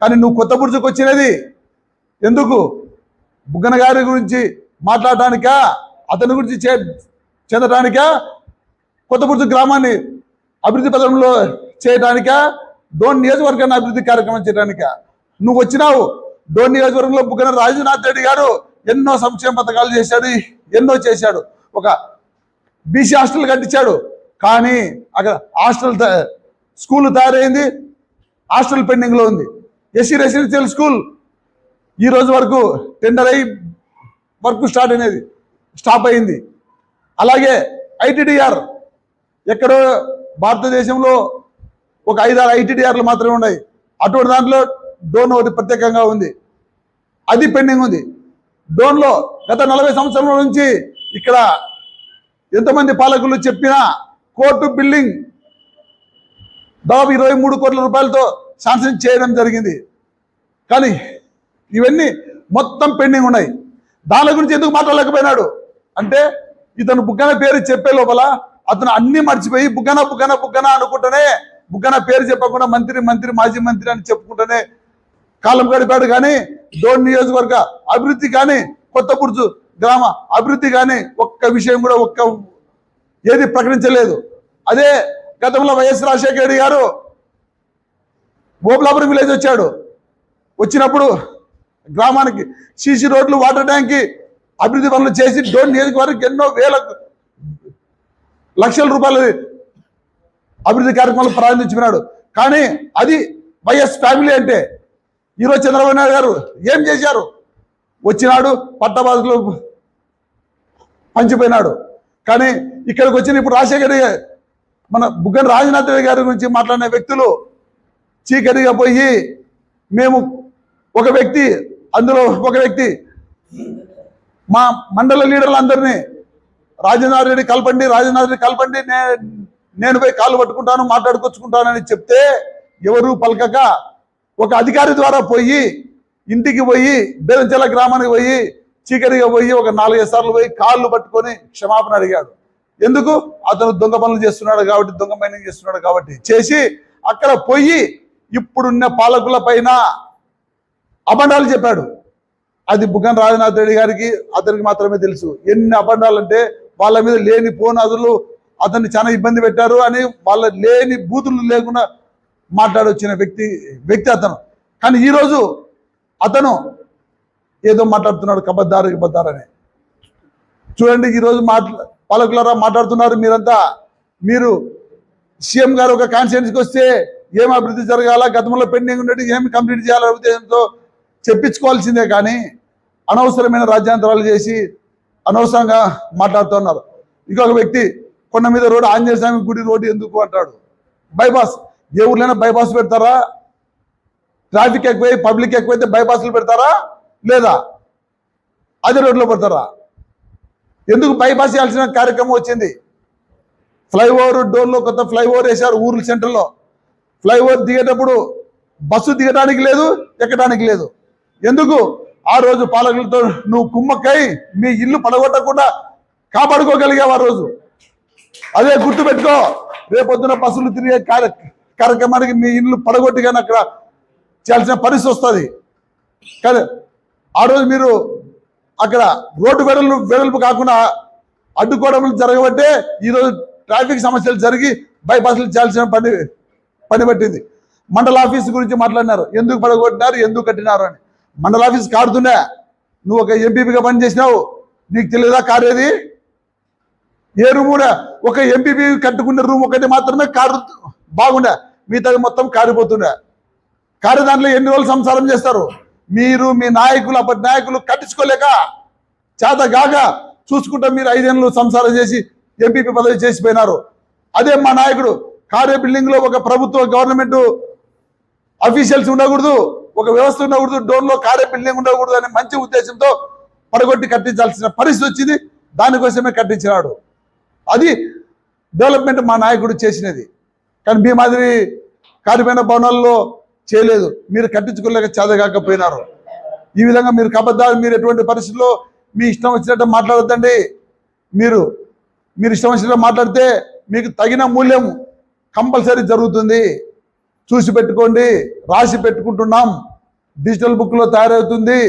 కానీ నువ్వు కొత్త బుర్జుకు వచ్చినది ఎందుకు? బుగ్గన గారి గురించి మాట్లాడటానికా, అతని గురించి చెందటానికా, కొత్త బుర్జు గ్రామాన్ని అభివృద్ధి పథకంలో చేయడానికా, డోన్ నియోజకవర్గాన్ని అభివృద్ధి కార్యక్రమం చేయడానికా నువ్వు వచ్చినావు? డోన్ నియోజకవర్గంలో బుగ్గన రాజనాథ్ రెడ్డి గారు ఎన్నో సంక్షేమ పథకాలు చేశాడు, ఎన్నో చేశాడు. ఒక బీసీ హాస్టల్ కట్టించాడు. కానీ అక్కడ హాస్టల్ స్కూల్ తయారైంది, హాస్టల్ పెండింగ్లో ఉంది. ఎస్సీ రెసిడెన్షియల్ స్కూల్ ఈ రోజు వరకు టెండర్ అయ్యి వర్క్ స్టాప్ అయింది. అలాగే ఐటీడీఆర్ ఎక్కడో భారతదేశంలో ఒక 5-6 ఐటీడీఆర్లు మాత్రమే ఉన్నాయి. అటువంటి దాంట్లో డోన్ ఒకటి ప్రత్యేకంగా ఉంది, అది పెండింగ్ ఉంది. డోన్లో గత 40 సంవత్సరాల నుంచి ఇక్కడ ఎంతమంది పాలకులు చెప్పినా కోర్టు బిల్డింగ్ దాదాపు 23 కోట్ల రూపాయలతో శాంక్షన్ చేయడం జరిగింది. కానీ ఇవన్నీ మొత్తం పెండింగ్ ఉన్నాయి. దాని గురించి ఎందుకు మాట్లాడలేకపోయినాడు అంటే, ఇతను బుగ్గన పేరు చెప్పే లోపల అతను అన్ని మర్చిపోయి బుగ్గన బుగ్గన బుగ్గన అనుకుంటూనే, బుగ్గన పేరు చెప్పకుండా మంత్రి మాజీ మంత్రి అని చెప్పుకుంటూనే కాలం గడిపాడు. కానీ డోన్ నియోజకవర్గ అభివృద్ధి కానీ, కొత్త బుర్జు గ్రామ అభివృద్ధి కానీ ఒక్క విషయం కూడా ఏది ప్రకటించలేదు. అదే గతంలో వైఎస్ రాజశేఖర రెడ్డి గారు ఓబులాపురం విలేజ్ వచ్చాడు. వచ్చినప్పుడు గ్రామానికి సీసీ రోడ్లు, వాటర్ ట్యాంక్ అభివృద్ధి పనులు చేసి డోన్ నియోజకవర్గానికి ఎన్నో లక్షల రూపాయల అభివృద్ధి కార్యక్రమాలు ప్రారంభించుకున్నాడు. కానీ అది వైఎస్ ఫ్యామిలీ అంటే. ఈరోజు చంద్రబాబు నాయుడు గారు ఏం చేశారు? వచ్చినాడు, పట్టబాదులు పంచిపోయినాడు. కానీ ఇక్కడికి వచ్చిన ఇప్పుడు రాజశేఖర్ మన బుగ్గన రాజనాథ్ రెడ్డి గారి గురించి మాట్లాడిన వ్యక్తులు చీకటిగా పోయి, మేము అందులో ఒక వ్యక్తి మా మండల లీడర్లందరినీ రాజనాథ్ రెడ్డి కలపండి, నేను పోయి కాళ్ళు పట్టుకుంటాను, మాట్లాడుకొచ్చుకుంటానని చెప్తే ఎవరు పలకక ఒక అధికారి ద్వారా పోయి ఇంటికి పోయి బేరంచెల గ్రామానికి పోయి చీకటిగా పోయి ఒక 4-5 సార్లు పోయి కాళ్ళు పట్టుకొని క్షమాపణ అడిగాడు. ఎందుకు? అతను దొంగ పనులు చేస్తున్నాడు కాబట్టి, దొంగ మైనింగ్ చేస్తున్నాడు కాబట్టి చేసి అక్కడ పోయి ఇప్పుడున్న పాలకుల పైన అబద్ధాలు చెప్పాడు. అది బుగ్గన రాజనాథ్ రెడ్డి గారికి అతనికి మాత్రమే తెలుసు. ఎన్ని అబద్ధాలు అంటే, వాళ్ళ మీద లేని పోనాదులు అతన్ని చాలా ఇబ్బంది పెట్టారు అని వాళ్ళ లేని బూతులు లేకుండా మాట్లాడొచ్చిన వ్యక్తి అతను. కానీ ఈరోజు అతను ఏదో మాట్లాడుతున్నాడు, కబద్దారు అని. చూడండి, ఈరోజు పాలకులారా మాట్లాడుతున్నారు మీరంతా. మీరు సీఎం గారు ఒక కాన్స్టిట్యున్సీకి వస్తే ఏం అభివృద్ధి జరగాల, గతంలో పెండింగ్ ఉండేది ఏమి కంప్లీట్ చేయాలనే ఉద్దేశంతో చెప్పించుకోవాల్సిందే. కానీ అనవసరమైన రాజ్యాంతరాలు చేసి అనవసరంగా మాట్లాడుతున్నారు. ఇంకొక వ్యక్తి కొండ మీద రోడ్డు, ఆంజనేయ స్వామి గుడి రోడ్డు ఎందుకు అంటాడు. బైపాస్ ఏ ఊర్లైనా బైపాస్ పెడతారా? ట్రాఫిక్ ఎక్కువై పబ్లిక్ ఎక్కువైతే బైపాస్లు పెడతారా? లేదా అదే రోడ్లో పెడతారా? ఎందుకు బైపాస్ చేయాల్సిన కార్యక్రమం వచ్చింది? ఫ్లైఓవర్ డోర్లో కొత్త ఫ్లైఓవర్ వేశారు ఊర్ల సెంటర్లో. ఫ్లైఓవర్ దిగేటప్పుడు బస్సు దిగడానికి లేదు, ఎక్కడానికి లేదు. ఎందుకు? ఆ రోజు పాలకులతో నువ్వు కుమ్మక్కై మీ ఇల్లు పడగొట్టకుండా కాపాడుకోగలిగావు ఆ రోజు. అదే గుర్తుపెట్టుకో, రేపొద్దున బస్సులు తిరిగే కార్యక్రమానికి మీ ఇల్లు పడగొట్టి కానీ అక్కడ చేయాల్సిన పరిస్థితి వస్తుంది. కానీ ఆ రోజు మీరు అక్కడ రోడ్డు వెడల్పు కాకుండా అడ్డుకోవడం జరగబట్టే ఈరోజు ట్రాఫిక్ సమస్యలు జరిగి బైపాస్లు చేయాల్సిన పని పట్టింది. మండల ఆఫీస్ గురించి మాట్లాడినారు, ఎందుకు పడగొట్టినారు, ఎందుకు కట్టినారు అని. మండల ఆఫీస్ కారుతుండే, నువ్వు ఒక ఎంపీపీగా పనిచేసినావు, నీకు తెలియదా కారేది? ఏ రూమ్ కూడా ఒక ఎంపీపీ కట్టుకున్న రూమ్ ఒకటి మాత్రమే కారు బాగుండే, మిగతాది మొత్తం కారిపోతుండే. కారు దాంట్లో ఎన్ని రోజులు సంసారం చేస్తారు? మీరు మీ నాయకులు, అప్పటి నాయకులు కట్టించుకోలేక చేతగాక చూసుకుంటా మీరు 5 ఏళ్ళు సంసారం చేసి ఎంపీపీ పదవి చేసిపోయినారు. అదే మా నాయకుడు కారే బిల్డింగ్ లో ఒక ప్రభుత్వ గవర్నమెంట్ అఫీషియల్స్ ఉండకూడదు, ఒక వ్యవస్థ ఉండకూడదు, డోన్లో కారే బిల్డింగ్ ఉండకూడదు అనే మంచి ఉద్దేశంతో పడగొట్టి కట్టించాల్సిన పరిస్థితి వచ్చింది. దానికోసమే కట్టించినాడు. అది డెవలప్మెంట్ మా నాయకుడు చేసినది. కానీ మీ మాదిరి కారిపోయిన భవనాల్లో చేయలేదు. మీరు కట్టించుకోలేక చేదగాకపోయినారు. ఈ విధంగా మీరు కబద్దాలు. మీరు ఎటువంటి పరిస్థితుల్లో మీ ఇష్టం వచ్చినట్టు మాట్లాడొద్దండి. మీరు ఇష్టం వచ్చినట్టు మాట్లాడితే మీకు తగిన మూల్యం కంపల్సరీ జరుగుతుంది. చూసి పెట్టుకోండి. రాసి పెట్టుకుంటున్నాం. డిజిటల్ బుక్లో తయారవుతుంది.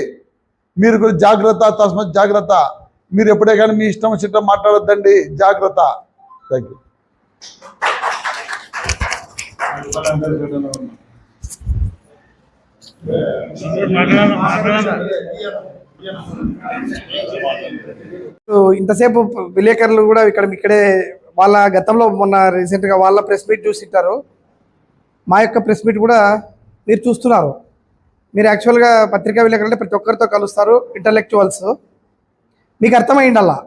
మీరు కూడా జాగ్రత్త, తస్మత్ జాగ్రత్త. మీరు ఎప్పుడే కానీ మీ ఇష్టం వచ్చినట్టు మాట్లాడొద్దండి. జాగ్రత్త. Thank you. ఇంతసేపు విలేకరులు కూడా ఇక్కడే వాళ్ళ గతంలో మొన్న రీసెంట్గా వాళ్ళ ప్రెస్ మీట్ చూసింటారు. మా యొక్క ప్రెస్ మీట్ కూడా మీరు చూస్తున్నారు. మీరు యాక్చువల్గా పత్రికా విలేకరులు అంటే ప్రతి ఒక్కరితో కలుస్తారు, ఇంటలెక్చువల్స్. మీకు అర్థమైండల్లా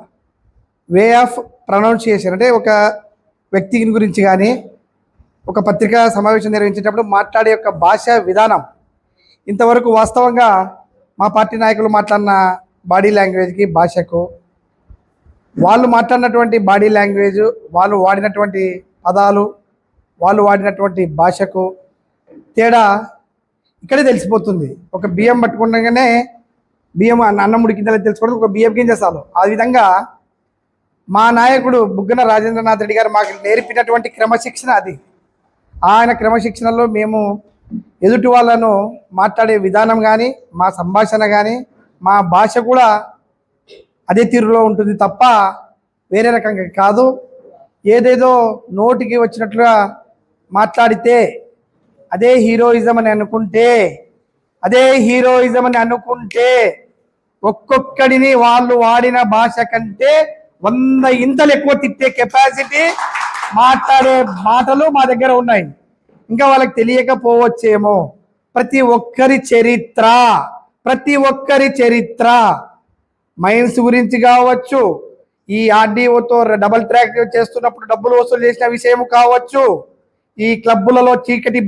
వే ఆఫ్ ప్రొనౌన్సియేషన్ అంటే ఒక వ్యక్తి గురించి కానీ ఒక పత్రికా సమావేశం నిర్వహించేటప్పుడు మాట్లాడే యొక్క భాషా విధానం ఇంతవరకు వాస్తవంగా మా పార్టీ నాయకులు మాట్లాడిన బాడీ లాంగ్వేజ్కి భాషకు, వాళ్ళు మాట్లాడినటువంటి బాడీ లాంగ్వేజ్, వాళ్ళు వాడినటువంటి పదాలు, వాళ్ళు వాడినటువంటి భాషకు తేడా ఇక్కడే తెలిసిపోతుంది. ఒక బియ్యం పట్టుకుండగానే బియ్యం అన్నం ఉడికిందని తెలుసుకోవడం ఒక బియ్యం గింజ చాలు. ఆ విధంగా మా నాయకుడు బుగ్గన రాజేంద్రనాథ్ రెడ్డి గారు మాకు నేర్పినటువంటి క్రమశిక్షణ అది. ఆయన క్రమశిక్షణలో మేము ఎదుటి వాళ్ళను మాట్లాడే విధానం కానీ, మా సంభాషణ కానీ, మా భాష కూడా అదే తీరులో ఉంటుంది తప్ప వేరే రకంగా కాదు. ఏదేదో నోటికి వచ్చినట్లుగా మాట్లాడితే అదే హీరోయిజం అని అనుకుంటే ఒక్కొక్కడిని వాళ్ళు వాడిన భాష కంటే 100 ఇంతలు ఎక్కువ తిట్టే కెపాసిటీ మాట్లాడే మాటలు మా దగ్గర ఉన్నాయి. ఇంకా వాళ్ళకి తెలియకపోవచ్చేమో. ప్రతి ఒక్కరి చరిత్ర మైన్స్ గురించి కావచ్చు, ఈ ఆర్డీఓతో డబల్ ట్రాక్ చేస్తున్నప్పుడు డబ్బులు వసూలు చేసిన విషయం కావచ్చు, ఈ క్లబ్బులలో చీకటి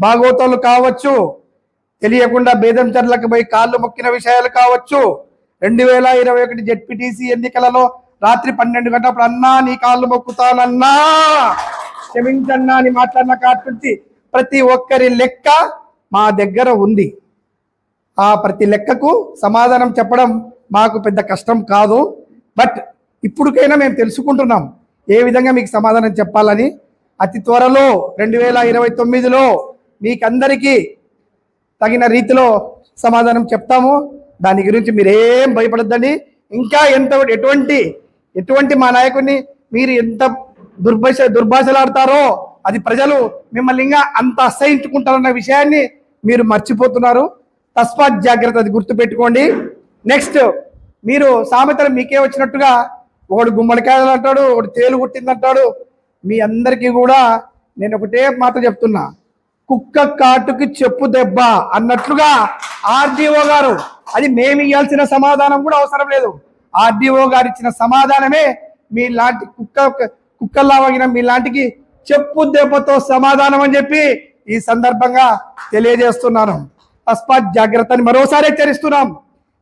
భాగవతాలు కావచ్చు, తెలియకుండా బేదంచర్లకు పోయి కాళ్ళు మొక్కిన విషయాలు కావచ్చు, 2021 జెడ్పీటీసీ ఎన్నికలలో రాత్రి 12 గంటలప్పుడు అన్నా నీ కాళ్ళు మొక్కుతానన్నా క్షమించన్నా అని మాట్లాడిన కాటి ప్రతి ఒక్కరి లెక్క మా దగ్గర ఉంది. ఆ ప్రతి లెక్కకు సమాధానం చెప్పడం మాకు పెద్ద కష్టం కాదు. బట్ ఇప్పటికైనా మేము తెలుసుకుంటున్నాం ఏ విధంగా మీకు సమాధానం చెప్పాలని. అతి త్వరలో 2029లో మీకందరికీ తగిన రీతిలో సమాధానం చెప్తాము. దాని గురించి మీరేం భయపడద్దండి. ఇంకా ఎటువంటి మా నాయకుడిని మీరు ఎంత దుర్భాషలాడతారో అది ప్రజలు మిమ్మల్ని ఇంకా అంత అసహించుకుంటారన్న విషయాన్ని మీరు మర్చిపోతున్నారు. తస్మాత్ జాగ్రత్త, అది గుర్తుపెట్టుకోండి. నెక్స్ట్ మీరు సామెతలు మీకే వచ్చినట్టుగా ఒకడు గుమ్మడికాయలు అంటాడు, ఒకడు తేలు కుట్టిందంటాడు. మీ అందరికీ కూడా నేను ఒకటే మాట చెప్తున్నా, కుక్క కాటుకి చెప్పు దెబ్బ అన్నట్లుగా ఆర్డీఓ గారు, అది మేము ఇవ్వాల్సిన సమాధానం కూడా అవసరం లేదు. ఆర్డీఓ గారు ఇచ్చిన సమాధానమే మీలాంటి కుక్కల్లా వాగిన మీలాంటికి చెప్పు దెబ్బతో సమాధానం అని చెప్పి ఈ సందర్భంగా తెలియజేస్తున్నాను. తస్మాత్ జాగ్రత్తని మరోసారి హెచ్చరిస్తున్నాం.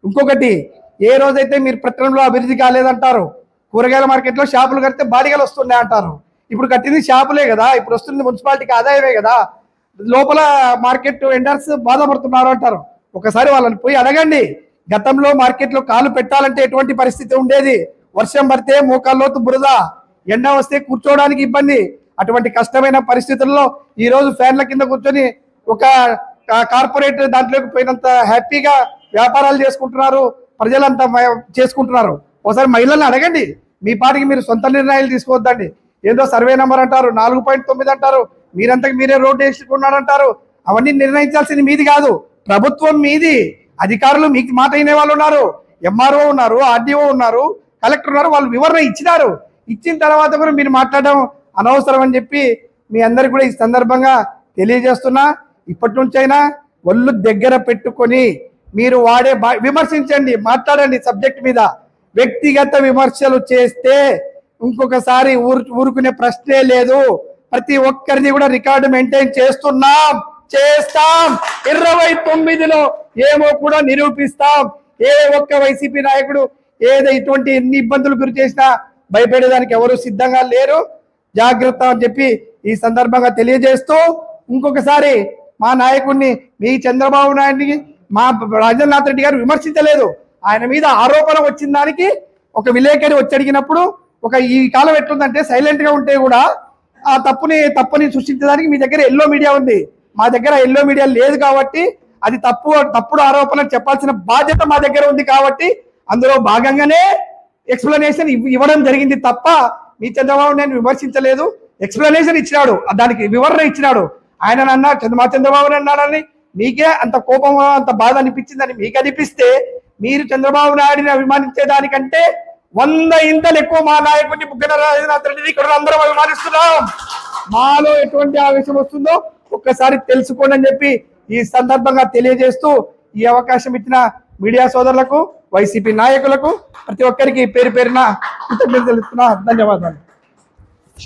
ఇంకొకటి, ఏ రోజైతే మీరు పట్టణంలో అభివృద్ధి కాలేదంటారు, కూరగాయల మార్కెట్లో షాపులు కడితే బాడిగలు వస్తున్నాయి అంటారు. ఇప్పుడు కట్టింది షాపులే కదా, ఇప్పుడు వస్తుంది మున్సిపాలిటీకి ఆదాయమే కదా, లోపల మార్కెట్ వెండర్స్ బాధపడుతున్నారు అంటారు. ఒకసారి వాళ్ళని పోయి అడగండి. గతంలో మార్కెట్లో కాలు పెట్టాలంటే ఎటువంటి పరిస్థితి ఉండేది? వర్షం పడితే మోకాల్లోతు బురద, ఎండ వస్తే కూర్చోవడానికి ఇబ్బంది. అటువంటి కష్టమైన పరిస్థితుల్లో ఈరోజు ఫ్యాన్ల కింద కూర్చొని ఒక కార్పొరేట్ దాంట్లోకి పోయినంత హ్యాపీగా వ్యాపారాలు చేసుకుంటున్నారు, ప్రజలంతా చేసుకుంటున్నారు. ఒకసారి మహిళలను అడగండి. మీ పాటికి మీరు సొంత నిర్ణయాలు తీసుకోవద్దండి. ఏదో సర్వే నెంబర్ అంటారు, 4.9 అంటారు, మీరే రోడ్డు వేసుకున్నారంటారు. అవన్నీ నిర్ణయించాల్సింది మీది కాదు, ప్రభుత్వం మీది. అధికారులు మీకు మాట అయిన వాళ్ళు ఉన్నారు, ఎంఆర్ఓ ఉన్నారు, ఆర్డీఓ ఉన్నారు, కలెక్టర్ ఉన్నారు. వాళ్ళు వివరణ ఇచ్చినారు. ఇచ్చిన తర్వాత కూడా మీరు మాట్లాడడం అనవసరం అని చెప్పి మీ అందరికి కూడా ఈ సందర్భంగా తెలియజేస్తున్నా. ఇప్పటి నుంచైనా ఒళ్ళు దగ్గర పెట్టుకొని మీరు వాడే విమర్శించండి, మాట్లాడండి సబ్జెక్ట్ మీద. వ్యక్తిగత విమర్శలు చేస్తే ఇంకొకసారి ఊరుకునే ప్రశ్నే లేదు. ప్రతి ఒక్కరిని కూడా రికార్డు మెయింటైన్ చేస్తాం. 29లో ఏమో కూడా నిరూపిస్తాం. ఏ ఒక్క వైసీపీ నాయకుడు ఇటువంటి ఎన్ని ఇబ్బందులు గురి చేసినా భయపడేదానికి ఎవరు సిద్ధంగా లేరు. జాగ్రత్త అని చెప్పి ఈ సందర్భంగా తెలియజేస్తూ ఇంకొకసారి మా నాయకుడిని, మీ చంద్రబాబు నాయుడిని మా రాజేంద్రనాథ్ రెడ్డి గారు విమర్శించలేదు. ఆయన మీద ఆరోపణ వచ్చిన దానికి ఒక విలేకరి వచ్చి అడిగినప్పుడు ఈ కాలం ఎట్లుందంటే సైలెంట్ గా ఉంటే కూడా ఆ తప్పుని సృష్టించడానికి మీ దగ్గర ఎల్లో మీడియా ఉంది, మా దగ్గర ఎల్లో మీడియా లేదు. కాబట్టి అది తప్పుడు ఆరోపణ చెప్పాల్సిన బాధ్యత మా దగ్గర ఉంది. కాబట్టి అందులో భాగంగానే ఎక్స్ప్లెనేషన్ ఇవ్వడం జరిగింది తప్ప మీ చంద్రబాబు నేను విమర్శించలేదు. ఎక్స్ప్లెనేషన్ ఇచ్చినాడు, దానికి వివరణ ఇచ్చినాడు. ఆయన మా చంద్రబాబు అన్నాడని మీకే అంత కోపం అంత బాధ అనిపించిందని మీకు అనిపిస్తే మీరు చంద్రబాబు నాయుడిని అభిమానించేదానికంటే 100 ఇంతలు ఎక్కువ మా నాయకుడిని బుగ్గన రాజేంద్రనాథ్ రెడ్డిని ఇక్కడ అందరం అభిమానిస్తున్నాం. మాలో ఎటువంటి ఆవేశం వస్తుందో ఒక్కసారి తెలుసుకోండి అని చెప్పి ఈ సందర్భంగా తెలియజేస్తూ ఈ అవకాశం ఇచ్చిన మీడియా సోదరులకు, వైసీపీ నాయకులకు, ప్రతి ఒక్కరికి పేరు పేరున కృతజ్ఞతలు తెలుపుతున్నా. ధన్యవాదాలు.